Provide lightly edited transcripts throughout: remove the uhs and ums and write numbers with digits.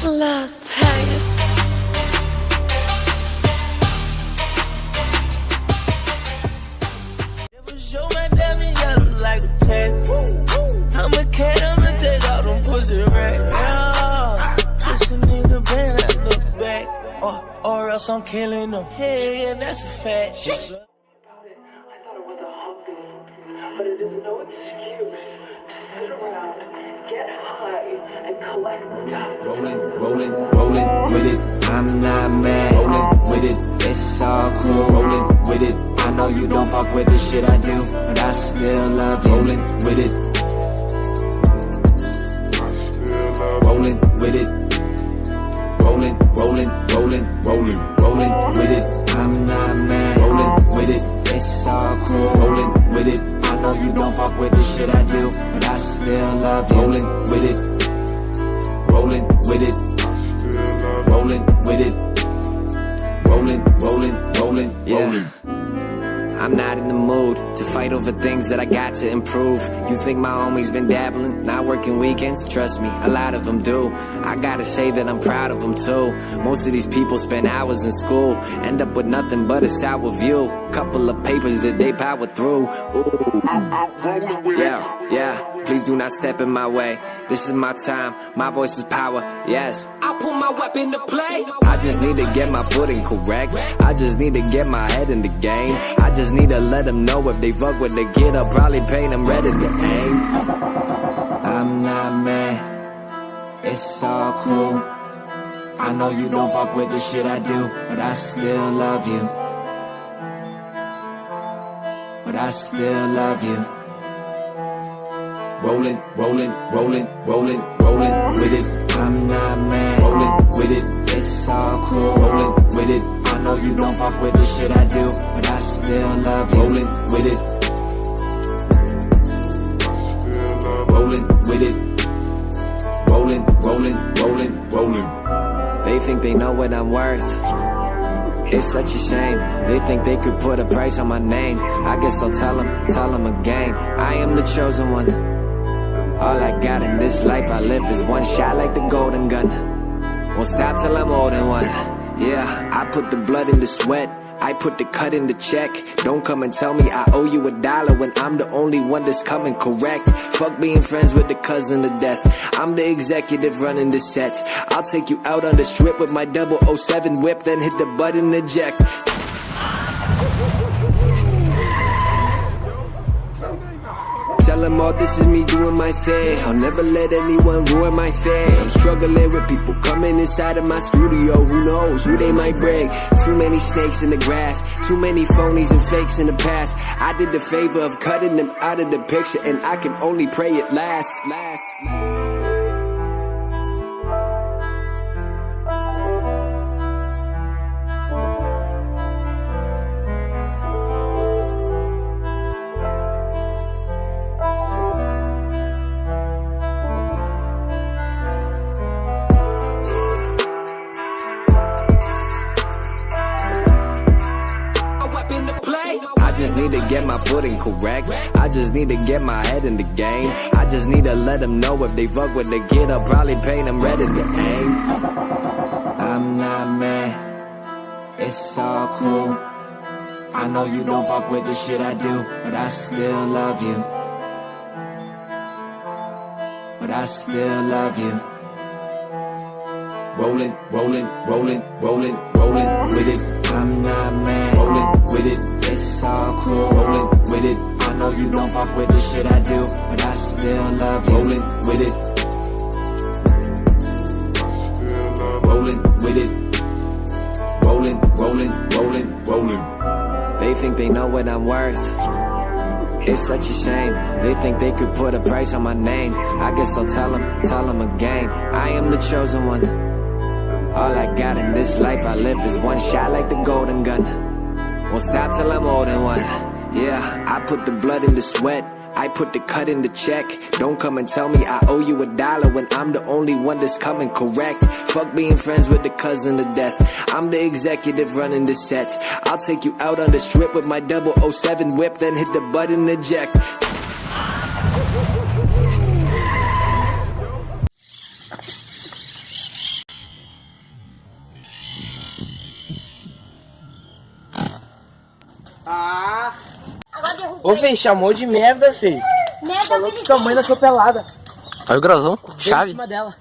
Last taste. Show my diamond yellow like a test. I'm a cat, I'ma take all them pussy right now. This a nigga bang, I look back. Or else I'm killing them. Hey, yeah, that's a fact. I thought it was a hobby, but it is no excuse to sit around, get high, and collect dust. Rolling with it. I'm not mad. Rolling with it. It's all cool. Rolling with it. I know you don't fuck with the shit I do, but I still love you. Rolling with it. Rolling with it. Rolling with it. I'm not mad. Rolling with it. It's all cool. Rolling with it. I know you don't fuck with the shit I do, but I still love you. Rolling with it. Rolling with it. Rolling with it. Rolling. I'm not in the mood to fight over things that I got to improve. You think my homie's been dabbling, not working weekends? Trust me, a lot of them do. I gotta say that I'm proud of them too. Most of these people spend hours in school, end up with nothing but a sour view. Couple of papers that they power through. Ooh. Yeah, please do not step in my way. This is my time, my voice is power, yes. I'll put my weapon to play. I just need to get my footing correct. I just need to get my head in the game. I just need to let them know if they fuck with the kid, I'll probably paint them ready to aim. I'm not mad, it's all cool. I know you don't fuck with the shit I do, but I still love you. But I still love you. Rolling with it. I'm not mad. Rolling with it. It's all cool. Rolling with it. I know you don't fuck with the shit I do, but I still love you. Rolling with it. Rolling with it. Rolling. They think they know what I'm worth. It's such a shame. They think they could put a price on my name. I guess I'll tell them again. I am the chosen one. All I got in this life I live is one shot like the golden gun. Won't stop till I'm old and one. Yeah, I put the blood in the sweat, I put the cut in the check. Don't come and tell me I owe you $1 when I'm the only one that's coming correct. Fuck being friends with the cousin of death. I'm the executive running the set. I'll take you out on the strip with my 007 whip, then hit the button eject. Tell them all this is me doing my thing. I'll never let anyone ruin my thing. I'm struggling with people coming inside of my studio. Who knows who they might bring? Too many snakes in the grass, too many phonies and fakes in the past. I did the favor of cutting them out of the picture, and I can only pray it lasts. I just need to get my footing correct. I just need to get my head in the game. I just need to let them know if they fuck with the kid, I'll probably paint them ready to aim. I'm not mad, it's all cool. I know you don't fuck with the shit I do, but I still love you. But I still love you. Rolling with it. I'm not mad. Rolling with it. It's all cool. Rolling with it. I know you don't fuck with the shit I do, but I still love you. Rolling with it. Rolling with it. Rolling. They think they know what I'm worth. It's such a shame. They think they could put a price on my name. I guess I'll tell them again. I am the chosen one. All I got in this life I live is one shot like the golden gun. Won't stop till I'm old and one. Yeah, I put the blood in the sweat, I put the cut in the check. Don't come and tell me I owe you $1 when I'm the only one that's coming correct. Fuck being friends with the cousin of death. I'm the executive running the set. I'll take you out on the strip with my 007 whip, then hit the button eject. Ah. Ô, Fê, chamou de merda, Fê. Falou que tua mãe nasceu pelada. Olha o grosão, Em chave. cima dela.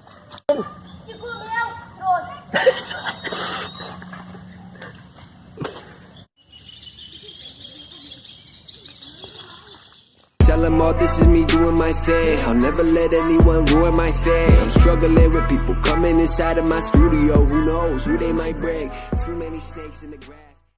Tell them all this is me doing my thing. I'll never let anyone ruin my thing. I'm struggling with people coming inside of my studio. Who knows who they might bring? Too many snakes in the grass.